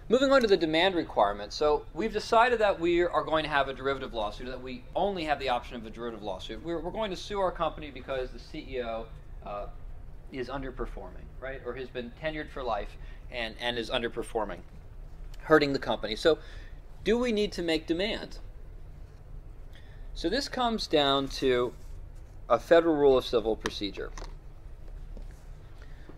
Moving on to the demand requirement. So we've decided that we are going to have a derivative lawsuit, that we only have the option of a derivative lawsuit. We're going to sue our company because the CEO is underperforming, right? Or has been tenured for life and is underperforming, hurting the company. So do we need to make demand? So this comes down to a Federal Rule of Civil Procedure.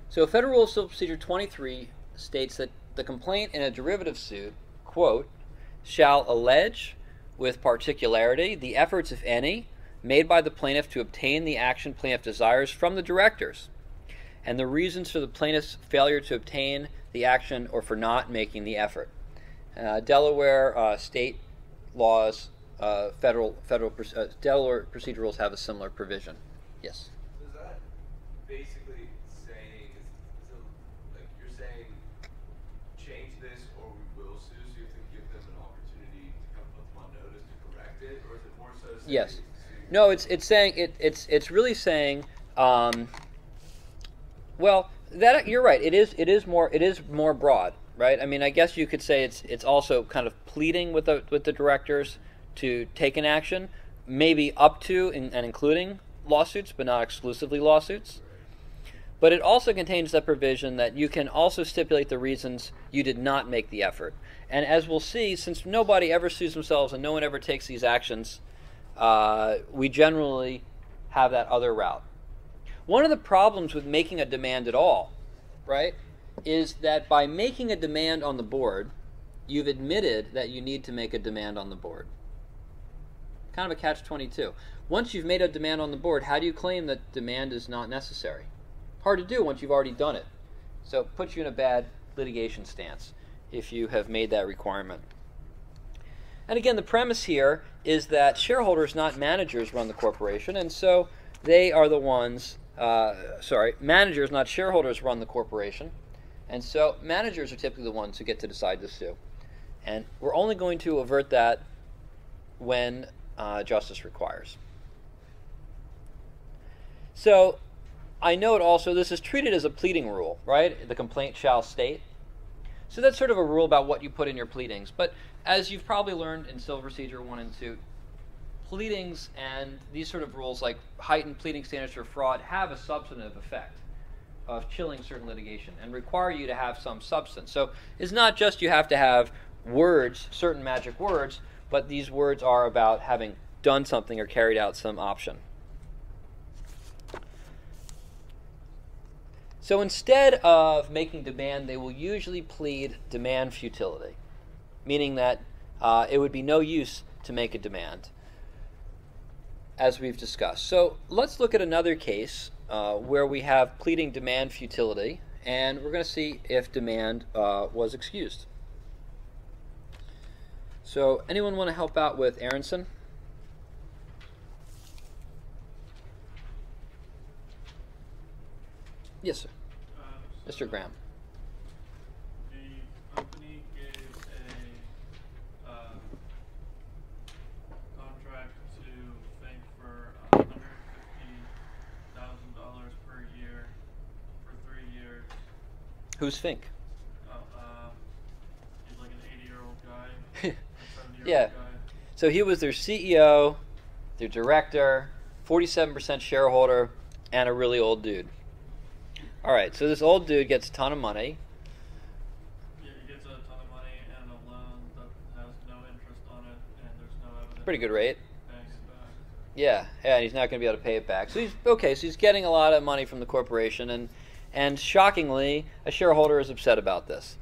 So Federal Rule of Civil Procedure 23 states that the complaint in a derivative suit, quote, shall allege with particularity the efforts, if any, made by the plaintiff to obtain the action plaintiff desires from the directors, and the reasons for the plaintiff's failure to obtain the action or for not making the effort. Delaware state laws, Delaware procedure rules have a similar provision. Yes? So is that basically saying, like you're saying, change this or we will sue, so you have to give them an opportunity to come put them on notice to correct it, or is it more so saying? Yes. No, it's saying it's really saying, well, that you're right. It is more broad, right? I mean, I guess you could say it's also kind of pleading with the directors to take an action, maybe up to and including lawsuits, but not exclusively lawsuits. But it also contains that provision that you can also stipulate the reasons you did not make the effort. And as we'll see, since nobody ever sues themselves and no one ever takes these actions, we generally have that other route. One of the problems with making a demand at all, right, is that by making a demand on the board, you've admitted that you need to make a demand on the board. Kind of a catch-22. Once you've made a demand on the board, how do you claim that demand is not necessary? Hard to do once you've already done it. So it puts you in a bad litigation stance if you have made that requirement. And again, the premise here is that shareholders, not managers, run the corporation, and so they are the ones, managers, not shareholders, run the corporation, and so managers are typically the ones who get to decide to sue. And we're only going to avert that when justice requires. So I note also this is treated as a pleading rule, right? The complaint shall state. So that's sort of a rule about what you put in your pleadings. But as you've probably learned in Civil Procedure 1 and 2, pleadings and these sort of rules like heightened pleading standards for fraud have a substantive effect of chilling certain litigation and require you to have some substance. So it's not just you have to have words, certain magic words, but these words are about having done something or carried out some option. So instead of making demand, they will usually plead demand futility, meaning that it would be no use to make a demand, as we've discussed. So let's look at another case where we have pleading demand futility, and we're going to see if demand was excused. So anyone want to help out with Aronson? Yes, sir. Mr. Graham. The company gave a contract to Fink for $150,000 per year for 3 years. Who's Fink? He's like an 80-year-old guy. 70-year-old Yeah. guy. So he was their CEO, their director, 47% shareholder, and a really old dude. All right, so this old dude gets a ton of money. Yeah, he gets a ton of money and a loan that has no interest on it, and there's no evidence. Pretty good rate. Paying it back. Yeah, and he's not going to be able to pay it back. So he's okay. So he's getting a lot of money from the corporation, and shockingly, a shareholder is upset about this.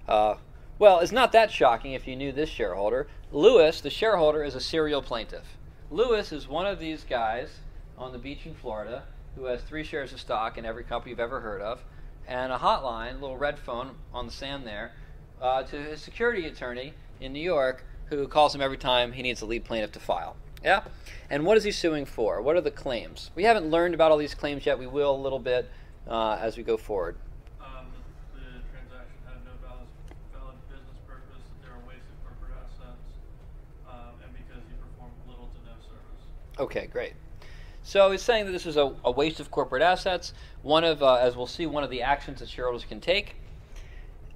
Well, it's not that shocking if you knew this shareholder. Lewis, the shareholder, is a serial plaintiff. Lewis is one of these guys on the beach in Florida who has 3 shares of stock in every company you've ever heard of, and a hotline, a little red phone on the sand there, to his security attorney in New York, who calls him every time he needs a lead plaintiff to file. Yeah? And what is he suing for? What are the claims? We haven't learned about all these claims yet. We will a little bit as we go forward. The transaction had no valid business purpose, there were wasted corporate assets, and because he performed little to no service. Okay, great. So he's saying that this is a waste of corporate assets. One of, as we'll see, one of the actions that shareholders can take.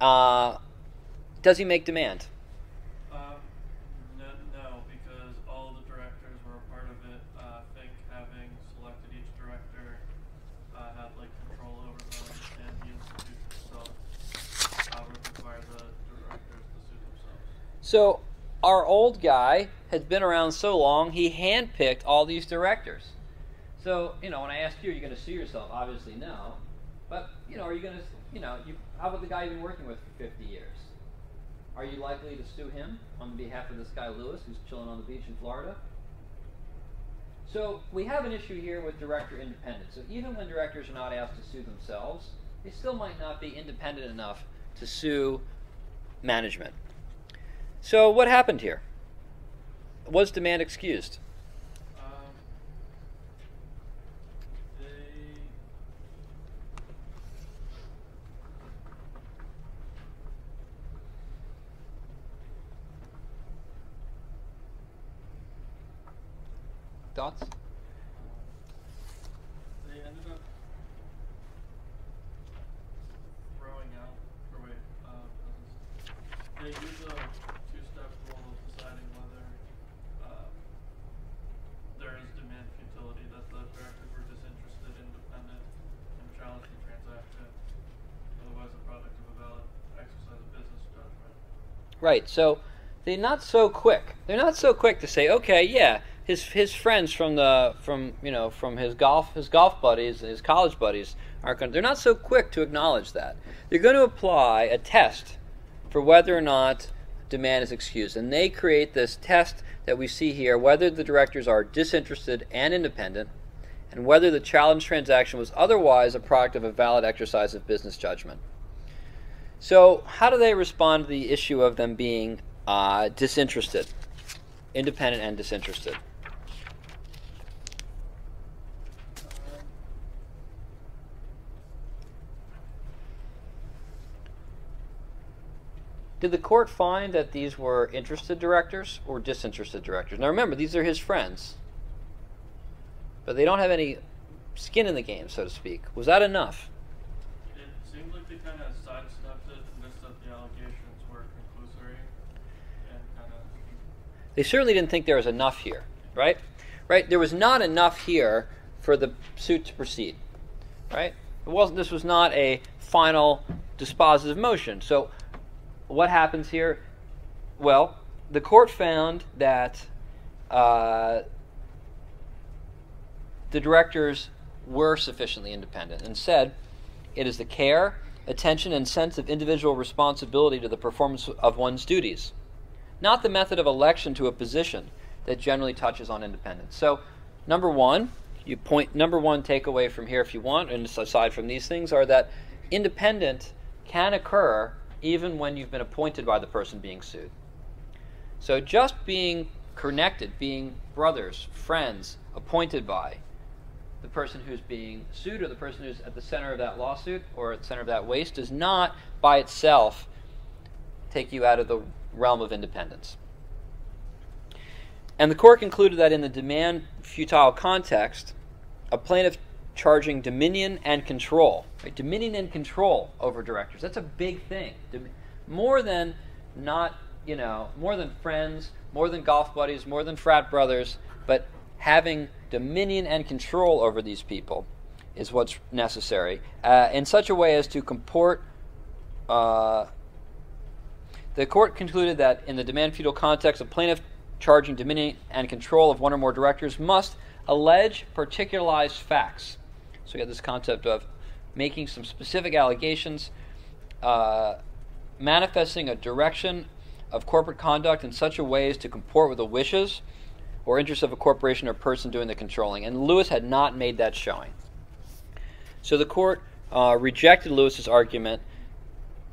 Down does he make demand? No, because all the directors were a part of it. Fink, having selected each director, had like control over them, and the institution itself would require the directors to sue themselves. So our old guy has been around so long, he handpicked all these directors. So, when I ask you, are you going to sue yourself? Obviously no. But, are you going to, how about the guy you've been working with for 50 years? Are you likely to sue him on behalf of this guy Lewis who's chilling on the beach in Florida? So we have an issue here with director independence. So even when directors are not asked to sue themselves, they still might not be independent enough to sue management. So what happened here? Was demand excused? Thoughts? They ended up throwing out, they use a two-step rule of deciding whether there is demand futility, that the directors were disinterested, independent, and challenged the transaction, otherwise a product of a valid exercise of business judgment. Right, so they're not so quick. They're not so quick to say, okay, yeah, his friends from his golf buddies, his college buddies aren't going. They're not so quick to acknowledge that. They're going to apply a test for whether or not demand is excused, and they create this test that we see here: whether the directors are disinterested and independent, and whether the challenge transaction was otherwise a product of a valid exercise of business judgment. So, how do they respond to the issue of them being disinterested, independent and disinterested? Did the court find that these were interested directors or disinterested directors? Now remember, these are his friends, but they don't have any skin in the game, so to speak. Was that enough? It seemed like they kind of sidestepped it and missed that the allegations were conclusory and kind of... They certainly didn't think there was enough here, right? Right? There was not enough here for the suit to proceed, right? This was not a final dispositive motion. So what happens here? Well, the court found that the directors were sufficiently independent and said it is the care, attention, and sense of individual responsibility to the performance of one's duties, not the method of election to a position, that generally touches on independence. So, number one takeaway from here, if you want, and aside from these things, are that independent can occur even when you've been appointed by the person being sued. So just being connected, being brothers, friends, appointed by the person who's being sued or the person who's at the center of that lawsuit or at the center of that waste does not by itself take you out of the realm of independence. And the court concluded that in the demand futile context, a plaintiff charging dominion and control, right? Dominion and control over directors, that's a big thing. More than friends, more than golf buddies, more than frat brothers, but having dominion and control over these people is what's necessary in such a way as to comport. The court concluded that in the demand futile context, a plaintiff charging dominion and control of one or more directors must allege particularized facts. So we have this concept of making some specific allegations, manifesting a direction of corporate conduct in such a way as to comport with the wishes or interests of a corporation or person doing the controlling. And Lewis had not made that showing. So the court rejected Lewis's argument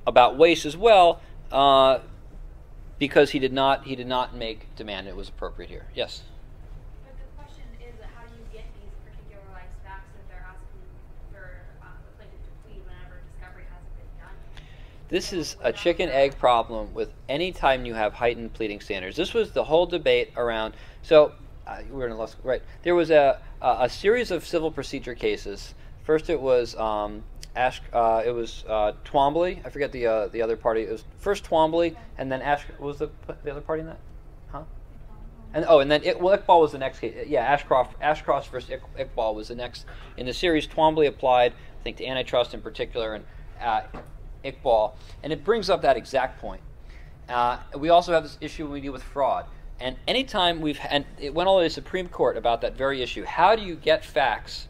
about waste as well, because he did not make demand. It was appropriate here. Yes? But the question is, how do you get these particularized facts if they're asking for the plaintiff to plead whenever discovery hasn't been done? This is a chicken-egg problem with any time you have heightened pleading standards. This was the whole debate around. So we're in a law school, right? There was a series of civil procedure cases. First, it was it was Twombly. I forget the other party. It was first Twombly, and then what was the other party in that? Huh? And then Iqbal was the next case. Yeah, Ashcroft versus Iqbal was the next in the series. Twombly applied, I think, to antitrust in particular, and Iqbal, and it brings up that exact point. We also have this issue when we deal with fraud, and anytime and it went all the way to the Supreme Court about that very issue. How do you get facts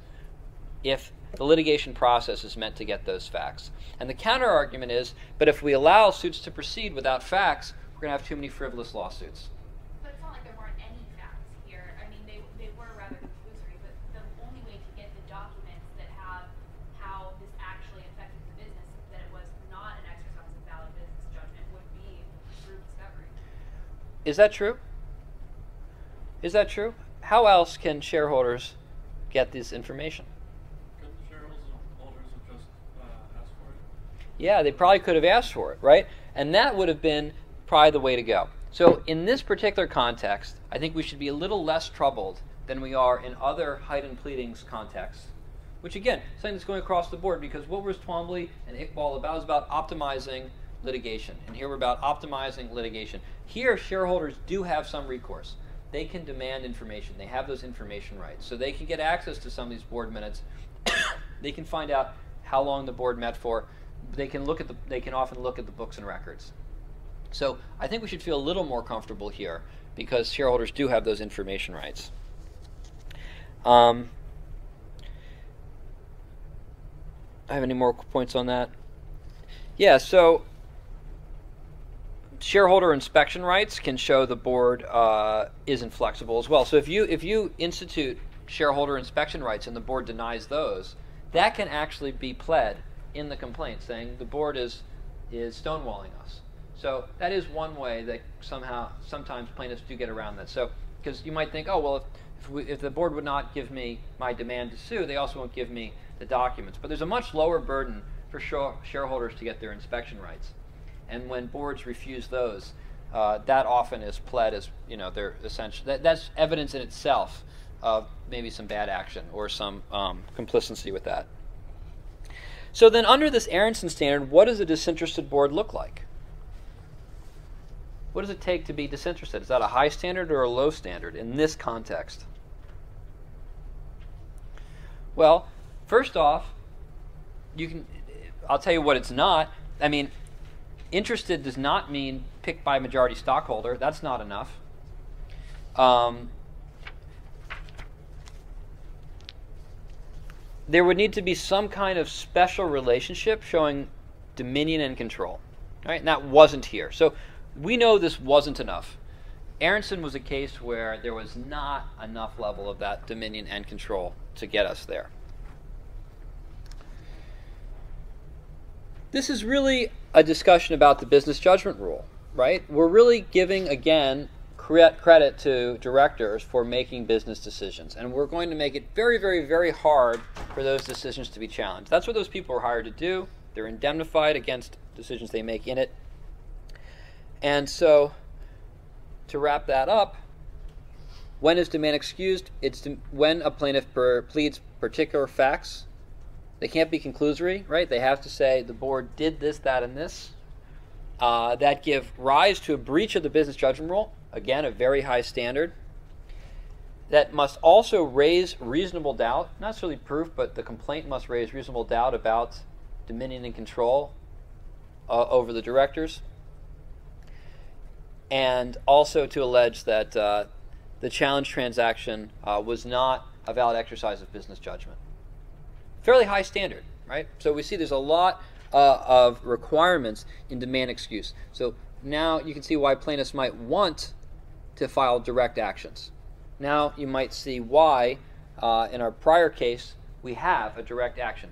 if the litigation process is meant to get those facts? And the counter argument is, but if we allow suits to proceed without facts, we're going to have too many frivolous lawsuits. But it's not like there weren't any facts here. I mean, they were rather conclusory, but the only way to get the documents that have how this actually affected the business, that it was not an exercise of valid business judgment, would be through discovery. Is that true? Is that true? How else can shareholders get this information? Couldn't the shareholders have just asked for it? Yeah, they probably could have asked for it, right? And that would have been probably the way to go. So in this particular context, I think we should be a little less troubled than we are in other heightened pleadings contexts, which again, something that's going across the board, because what was Twombly and Iqbal about? It was about optimizing litigation. And here we're about optimizing litigation. Here, shareholders do have some recourse. They can demand information. They have those information rights. So they can get access to some of these board minutes. They can find out how long the board met for. They can often look at the books and records. So I think we should feel a little more comfortable here because shareholders do have those information rights. I have any more points on that? Yeah, so shareholder inspection rights can show the board isn't flexible as well. So if you institute shareholder inspection rights and the board denies those, that can actually be pled in the complaint, saying the board is stonewalling us. So that is one way that sometimes plaintiffs do get around that. So because you might think, oh well, if the board would not give me my demand to sue, they also won't give me the documents. But there's a much lower burden for shareholders to get their inspection rights. And when boards refuse those, that often is pled as, they're essentially, that's evidence in itself of maybe some bad action or some complicity with that. So then under this Aronson standard, what does a disinterested board look like? What does it take to be disinterested? Is that a high standard or a low standard in this context? Well, first off, I'll tell you what it's not. I mean, interested does not mean picked by majority stockholder. That's not enough. There would need to be some kind of special relationship showing dominion and control, right? And that wasn't here. So we know this wasn't enough. Aronson was a case where there was not enough level of that dominion and control to get us there. This is really a discussion about the business judgment rule, right? We're really giving, again, credit to directors for making business decisions. And we're going to make it very, very, very hard for those decisions to be challenged. That's what those people are hired to do. They're indemnified against decisions they make in it. And so, to wrap that up, when is demand excused? It's when a plaintiff pleads particular facts. They can't be conclusory, right? They have to say the board did this, that, and this. That give rise to a breach of the business judgment rule. Again, a very high standard. That must also raise reasonable doubt, not necessarily proof, but the complaint must raise reasonable doubt about dominion and control over the directors. And also to allege that the challenge transaction was not a valid exercise of business judgment. Fairly high standard, right? So we see there's a lot of requirements in demand excuse. So now you can see why plaintiffs might want to file direct actions. Now you might see why in our prior case we have a direct action.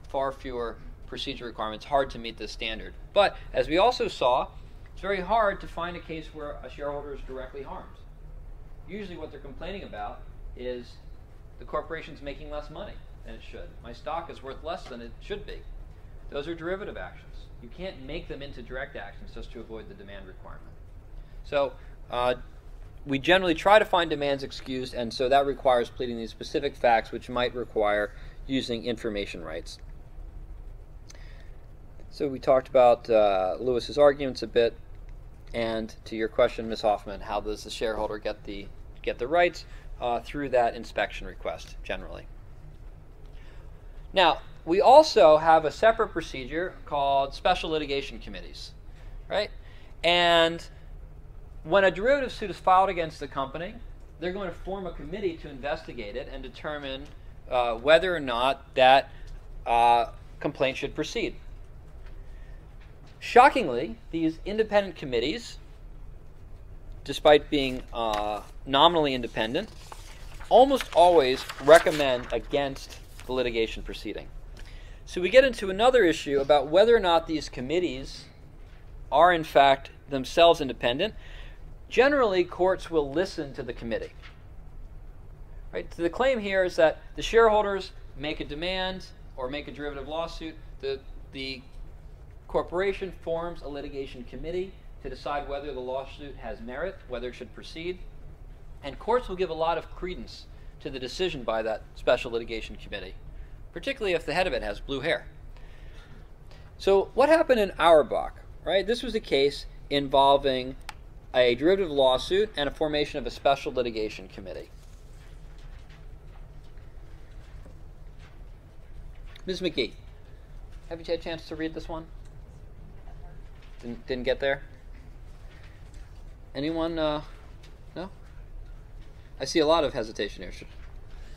Far fewer procedure requirements, hard to meet this standard. But as we also saw, it's very hard to find a case where a shareholder is directly harmed. Usually what they're complaining about is the corporation's making less money than it should. My stock is worth less than it should be. Those are derivative actions. You can't make them into direct actions just to avoid the demand requirement. So we generally try to find demands excused, and so that requires pleading these specific facts, which might require using information rights. So we talked about Lewis's arguments a bit, and to your question, Ms. Hoffman, how does the shareholder get the rights? Through that inspection request, generally. Now, we also have a separate procedure called special litigation committees, right? And when a derivative suit is filed against the company, they're going to form a committee to investigate it and determine whether or not that complaint should proceed. Shockingly, these independent committees, despite being nominally independent, almost always recommend against the litigation proceeding. So we get into another issue about whether or not these committees are in fact themselves independent. Generally, courts will listen to the committee. Right? So the claim here is that the shareholders make a demand or make a derivative lawsuit. The corporation forms a litigation committee to decide whether the lawsuit has merit, whether it should proceed. And courts will give a lot of credence to the decision by that special litigation committee, particularly if the head of it has blue hair. So what happened in Auerbach? Right? This was a case involving a derivative lawsuit and a formation of a special litigation committee. Ms. McGee, have you had a chance to read this one? Didn't get there? Anyone? No? I see a lot of hesitation here.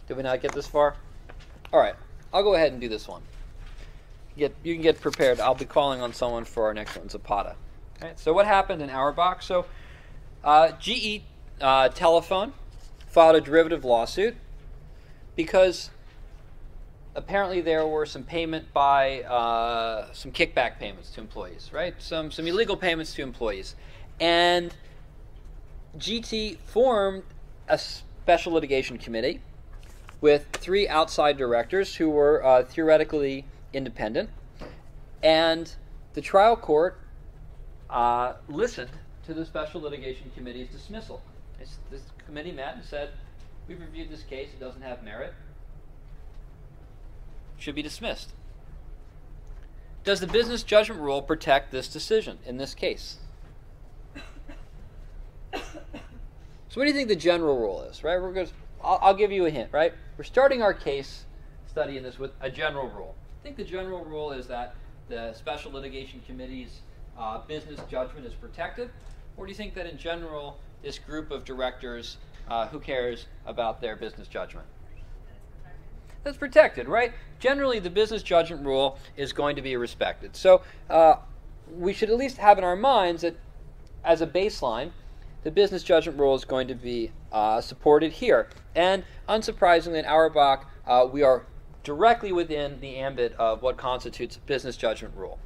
Did we not get this far? All right, I'll go ahead and do this one. You can get prepared. I'll be calling on someone for our next one, Zapata. All right, so what happened in Auerbach? So GE Telephone filed a derivative lawsuit because apparently there were some payment by some kickback payments to employees, right? Some illegal payments to employees. And GT formed a special litigation committee with 3 outside directors who were theoretically independent. And the trial court listened to the special litigation committee's dismissal. This committee met and said, we've reviewed this case, it doesn't have merit, should be dismissed. Does the business judgment rule protect this decision in this case? So what do you think the general rule is, right? I'll give you a hint, right? We're starting our case study in this with a general rule. I think the general rule is that the Special Litigation Committee's business judgment is protected, or do you think that in general this group of directors, who cares about their business judgment? That's protected, right? Generally, the business judgment rule is going to be respected. So we should at least have in our minds that as a baseline, the business judgment rule is going to be supported here. And unsurprisingly, in Auerbach, we are directly within the ambit of what constitutes business judgment rule.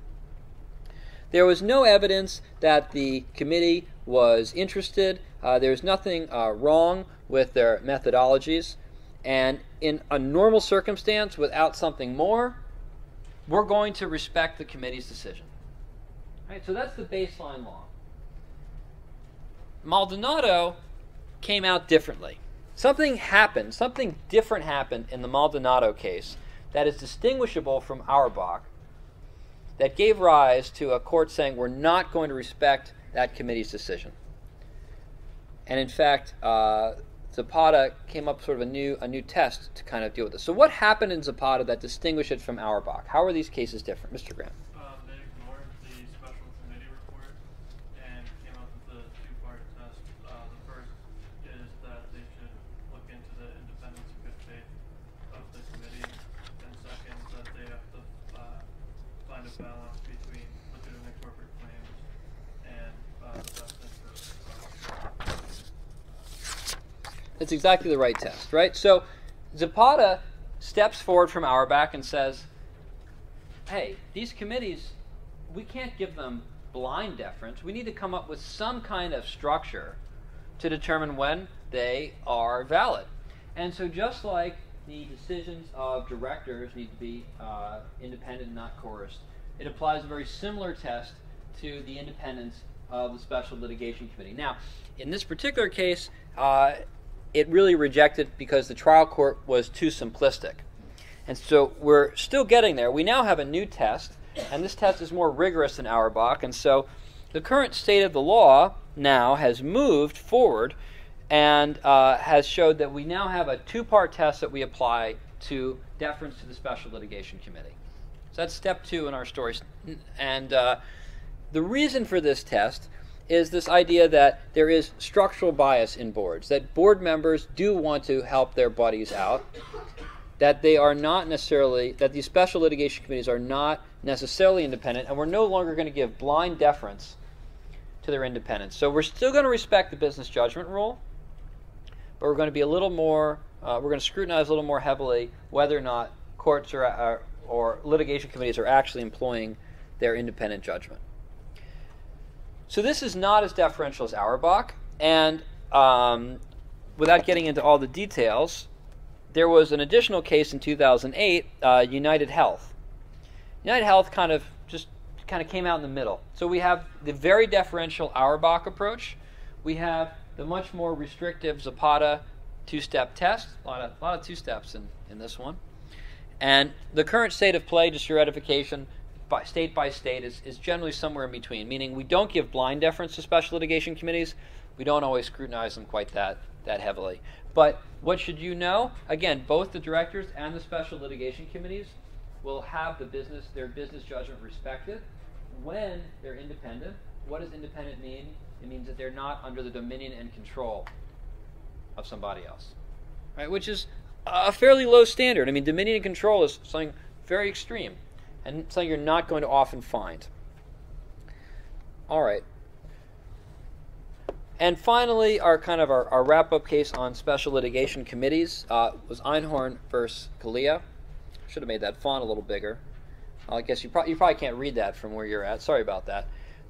There was no evidence that the committee was interested. There's nothing wrong with their methodologies. And in a normal circumstance, without something more, we're going to respect the committee's decision. Right? So that's the baseline law. Maldonado came out differently. Something happened, something different happened in the Maldonado case that is distinguishable from Auerbach, that gave rise to a court saying we're not going to respect that committee's decision. And in fact, Zapata came up sort of a new test to kind of deal with this. So what happened in Zapata that distinguished it from Auerbach? How are these cases different? Mr. Graham. They ignored the special committee report and came up with a 2-part test. The first is that they should look into the independence and good faith of the committee, and second, that they have to find a balance between legitimate corporate claims and the best interest of That's exactly the right test, right? So Zapata steps forward from Auerbach and says, hey, these committees, we can't give them blind deference. We need to come up with some kind of structure to determine when they are valid. And so just like the decisions of directors need to be independent and not coerced, it applies a very similar test to the independence of the Special Litigation Committee. Now, in this particular case, it really rejected because the trial court was too simplistic. And so we're still getting there. We now have a new test and this test is more rigorous than Auerbach, and so the current state of the law now has moved forward and has showed that we now have a two-part test that we apply to deference to the Special Litigation Committee. So that's step 2 in our story. And the reason for this test is this idea that there is structural bias in boards, that board members do want to help their buddies out, that they are not necessarily, that these special litigation committees are not necessarily independent, and we're no longer going to give blind deference to their independence. So we're still going to respect the business judgment rule, but we're going to be a little more, we're going to scrutinize a little more heavily whether or not courts or litigation committees are actually employing their independent judgment. So this is not as deferential as Auerbach, and without getting into all the details, there was an additional case in 2008, United Health. United Health kind of came out in the middle. So we have the very deferential Auerbach approach. We have the much more restrictive Zapata two-step test. A lot of two steps in this one. And the current state of play, just your edification, by state, is generally somewhere in between, meaning we don't give blind deference to special litigation committees. We don't always scrutinize them quite that heavily. But what should you know? Again, both the directors and the special litigation committees will have their business judgment respected when they're independent. What does independent mean? It means that they're not under the dominion and control of somebody else, right? Which is a fairly low standard. I mean, dominion and control is something very extreme and something you're not going to often find. All right. And finally, our wrap-up case on special litigation committees was Einhorn versus Culea. Should have made that font a little bigger. I guess you probably can't read that from where you're at. Sorry about that.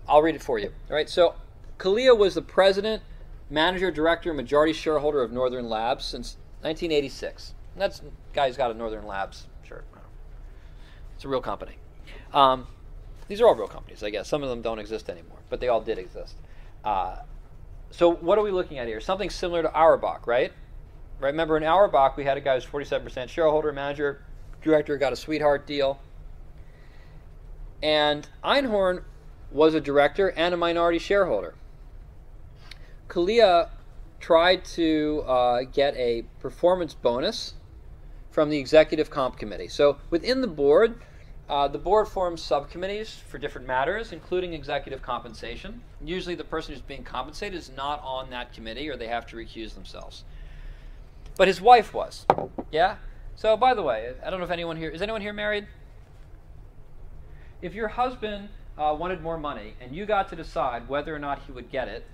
I'll read it for you. All right. So Culea was the president, manager, director, majority shareholder of Northern Labs since 1986. And that's the guy who's got a Northern Labs shirt. It's a real company. These are all real companies, I guess. Some of them don't exist anymore, but they all did exist. So what are we looking at here? Something similar to Auerbach, right? Remember in Auerbach, we had a guy who's 47% shareholder, manager, director, got a sweetheart deal. And Einhorn was a director and a minority shareholder. Culea tried to get a performance bonus from the executive comp committee. So within the board forms subcommittees for different matters, including executive compensation. Usually the person who's being compensated is not on that committee, or they have to recuse themselves. But his wife was. Yeah? So by the way, I don't know if anyone here, is anyone here married? If your husband wanted more money and you got to decide whether or not he would get it,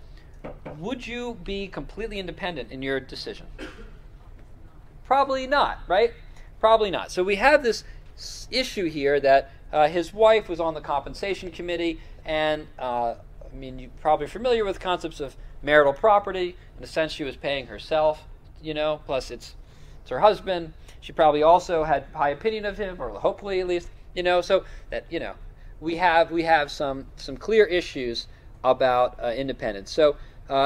would you be completely independent in your decision? Probably not, right? Probably not. So we have this issue here that his wife was on the compensation committee, and I mean, you're probably familiar with concepts of marital property. In a sense, she was paying herself, plus it's her husband. She probably also had high opinion of him, or hopefully at least, so that, we have some clear issues about independence. So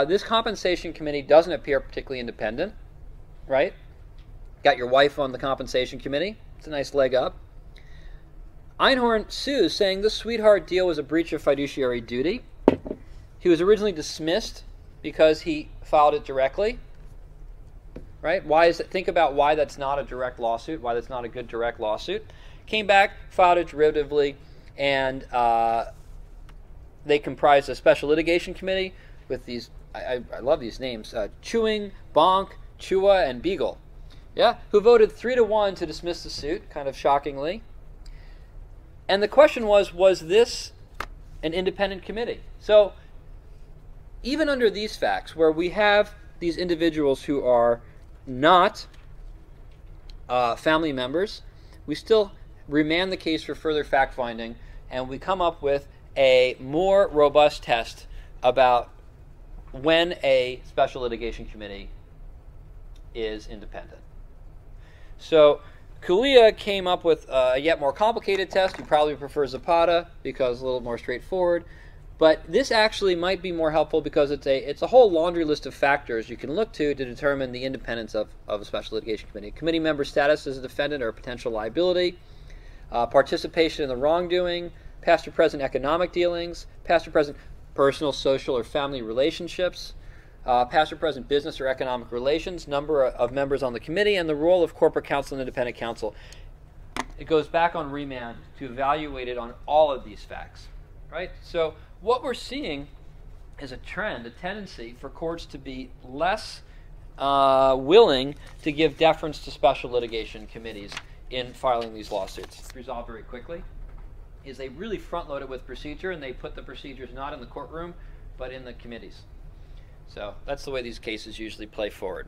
this compensation committee doesn't appear particularly independent, right? Got your wife on the compensation committee. It's a nice leg up. Einhorn sues, saying this sweetheart deal was a breach of fiduciary duty. He was originally dismissed because he filed it directly. Right? Think about why that's not a direct lawsuit, why that's not a good direct lawsuit. Came back, filed it derivatively, and they comprised a special litigation committee with these, I love these names, Chewing, Bonk, Chua, and Beagle. Yeah, who voted 3-1 to dismiss the suit, kind of shockingly. And the question was this an independent committee? So even under these facts, where we have these individuals who are not family members, we still remand the case for further fact-finding, and we come up with a more robust test about when a special litigation committee is independent. So Culea came up with a yet more complicated test. You probably prefer Zapata because it's a little more straightforward. But this actually might be more helpful because it's a whole laundry list of factors you can look to determine the independence of a special litigation committee. Committee member status as a defendant or a potential liability. participation in the wrongdoing, past or present economic dealings, past or present personal, social, or family relationships, past or present business or economic relations, number of members on the committee, and the role of corporate counsel and independent counsel. It goes back on remand to evaluate it on all of these facts, right? So what we're seeing is a trend, a tendency for courts to be less willing to give deference to special litigation committees in filing these lawsuits. Resolved very quickly is they really front-load it with procedure, and they put the procedures not in the courtroom, but in the committees. So that's the way these cases usually play forward.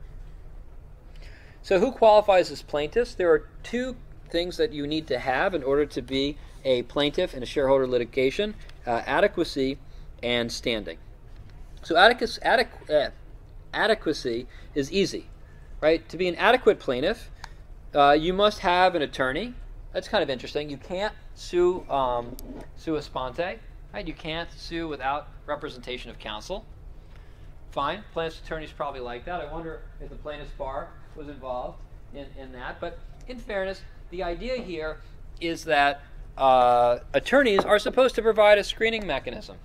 So who qualifies as plaintiffs? There are two things that you need to have in order to be a plaintiff in a shareholder litigation: adequacy and standing. So adequacy is easy, right? To be an adequate plaintiff, you must have an attorney. That's kind of interesting. You can't sue sua sponte, right? You can't sue without representation of counsel. Fine, plaintiff's attorneys probably like that. I wonder if the plaintiff's bar was involved in that. But in fairness, the idea here is that attorneys are supposed to provide a screening mechanism.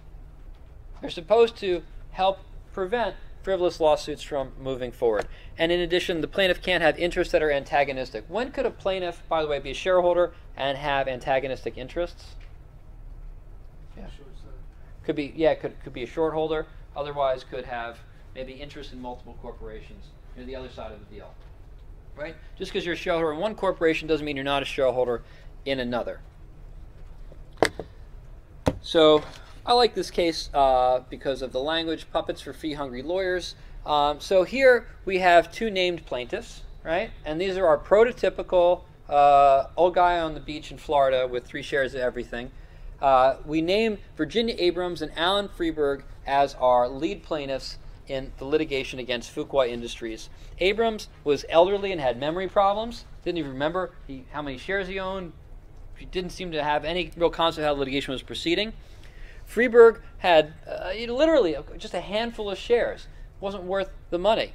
They're supposed to help prevent frivolous lawsuits from moving forward. And in addition, the plaintiff can't have interests that are antagonistic. When could a plaintiff, by the way, be a shareholder and have antagonistic interests? Yeah. Could be, yeah, could be a short holder. Otherwise, could have maybe interest in multiple corporations. You're the other side of the deal, right? Just because you're a shareholder in one corporation doesn't mean you're not a shareholder in another. So I like this case because of the language, puppets for fee-hungry lawyers. So here we have two named plaintiffs, right? And these are our prototypical old guy on the beach in Florida with 3 shares of everything. We name Virginia Abrams and Alan Freeberg as our lead plaintiffs in the litigation against Fuqua Industries. Abrams was elderly and had memory problems. Didn't even remember how many shares he owned. He didn't seem to have any real concept of how the litigation was proceeding. Freeberg had literally just a handful of shares. Wasn't worth the money.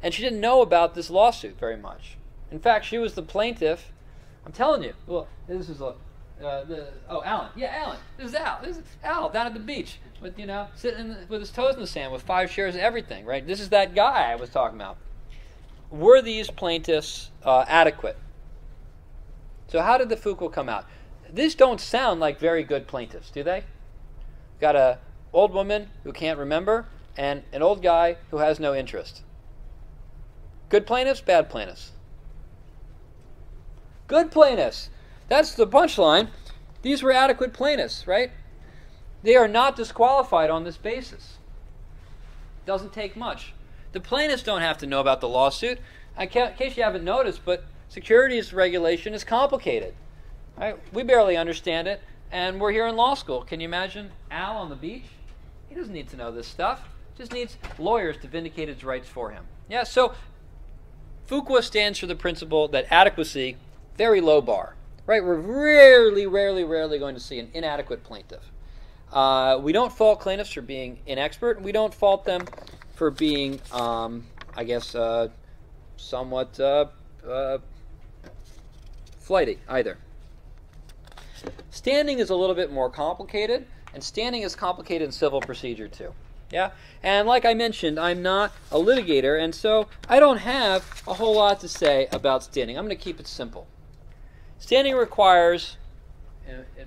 And she didn't know about this lawsuit very much. In fact, she was the plaintiff. I'm telling you. Well, this is Alan. Yeah, Alan. This is Al. This is Al down at the beach with, sitting with his toes in the sand with 5 shares of everything, right? This is that guy I was talking about. Were these plaintiffs adequate? So how did the Fuqua come out? These don't sound like very good plaintiffs, do they? Got an old woman who can't remember and an old guy who has no interest. Good plaintiffs, bad plaintiffs? Good plaintiffs. That's the punchline. These were adequate plaintiffs, right? They are not disqualified on this basis. Doesn't take much. The plaintiffs don't have to know about the lawsuit. In case you haven't noticed, but securities regulation is complicated. Right? We barely understand it, and we're here in law school. Can you imagine Al on the beach? He doesn't need to know this stuff. Just needs lawyers to vindicate his rights for him. Yeah, so Fuqua stands for the principle that adequacy, very low bar. Right? We're rarely going to see an inadequate plaintiff. We don't fault plaintiffs for being inexpert. We don't fault them for being, somewhat flighty either. Standing is a little bit more complicated, and standing is complicated in civil procedure too. Yeah? And like I mentioned, I'm not a litigator, and so I don't have a whole lot to say about standing. I'm going to keep it simple. Standing requires,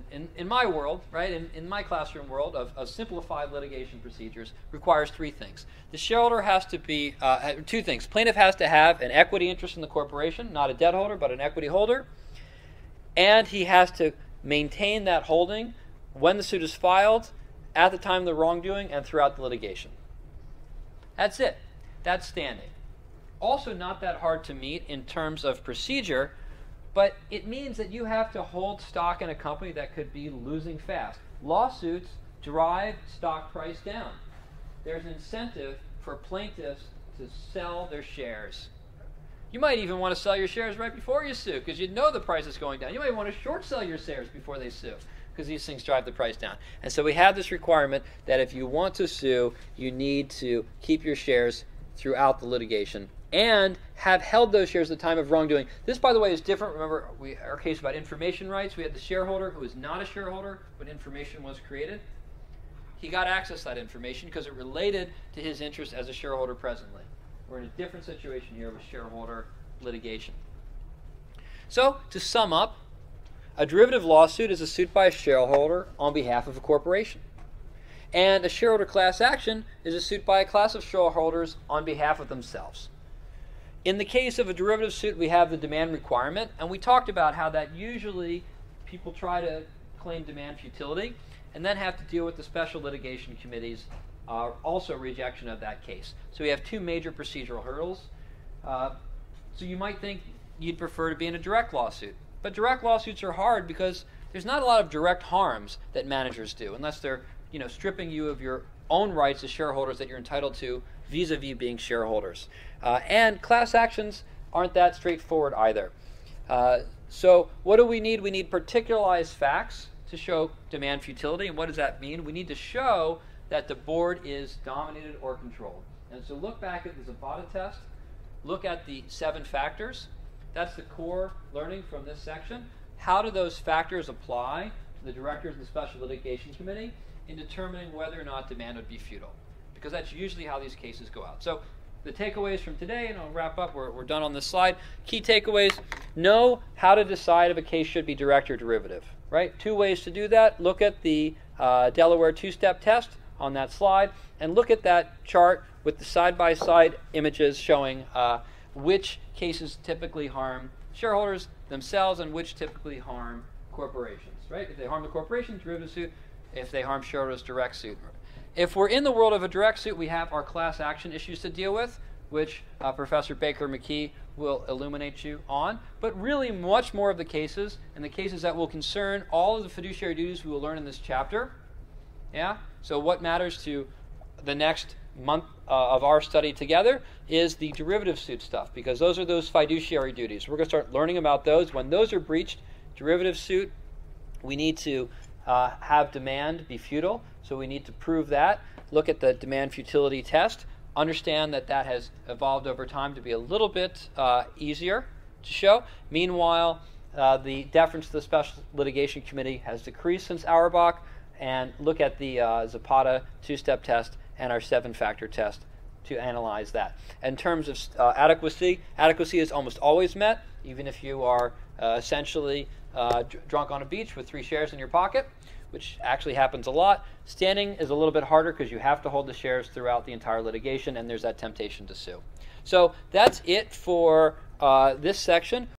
in my world, right, in my classroom world of simplified litigation procedures, requires 3 things. The shareholder has to be, 2 things. Plaintiff has to have an equity interest in the corporation, not a debt holder, but an equity holder. And he has to maintain that holding when the suit is filed, at the time of the wrongdoing, and throughout the litigation. That's it. That's standing. Also not that hard to meet in terms of procedure, but it means that you have to hold stock in a company that could be losing fast. Lawsuits drive stock price down. There's an incentive for plaintiffs to sell their shares. You might even want to sell your shares right before you sue because you know the price is going down. You might want to short sell your shares before they sue because these things drive the price down. And so we have this requirement that if you want to sue, you need to keep your shares throughout the litigation and have held those shares at the time of wrongdoing. This, by the way, is different. Remember, our case about information rights, we had the shareholder who was not a shareholder when information was created. He got access to that information because it related to his interest as a shareholder presently. We're in a different situation here with shareholder litigation. So, to sum up, a derivative lawsuit is a suit by a shareholder on behalf of a corporation. And a shareholder class action is a suit by a class of shareholders on behalf of themselves. In the case of a derivative suit, we have the demand requirement, and we talked about how that usually people try to claim demand futility and then have to deal with the special litigation committee's also rejection of that case. So we have two major procedural hurdles. So you might think you'd prefer to be in a direct lawsuit. But direct lawsuits are hard because there's not a lot of direct harms that managers do, unless they're stripping you of your own rights as shareholders that you're entitled to vis-a-vis being shareholders. And class actions aren't that straightforward either. So what do we need? We need particularized facts to show demand futility. And what does that mean? We need to show that the board is dominated or controlled. And so look back at the Zapata test. Look at the 7 factors. That's the core learning from this section. How do those factors apply to the directors of the Special Litigation Committee in determining whether or not demand would be futile? Because that's usually how these cases go out. So the takeaways from today, and I'll wrap up, we're done on this slide. Key takeaways: know how to decide if a case should be direct or derivative, right? 2 ways to do that. Look at the Delaware 2-step test on that slide, and look at that chart with the side-by-side images showing which cases typically harm shareholders themselves and which typically harm corporations, right? If they harm the corporation, derivative suit. If they harm shareholders, direct suit. If we're in the world of a direct suit, we have our class action issues to deal with, which Professor Baker McKee will illuminate you on. But really, much more of the cases, and the cases that will concern all of the fiduciary duties we will learn in this chapter. Yeah? So what matters to the next month of our study together is the derivative suit stuff, because those are those fiduciary duties. We're going to start learning about those. When those are breached, derivative suit, we need to have demand be futile, so we need to prove that. Look at the demand futility test. Understand that that has evolved over time to be a little bit easier to show. Meanwhile, the deference to the Special Litigation Committee has decreased since Auerbach, and look at the Zapata 2-step test and our 7-factor test to analyze that. In terms of adequacy is almost always met, even if you are essentially drunk on a beach with 3 shares in your pocket, which actually happens a lot. Standing is a little bit harder because you have to hold the shares throughout the entire litigation, and there's that temptation to sue. So that's it for this section.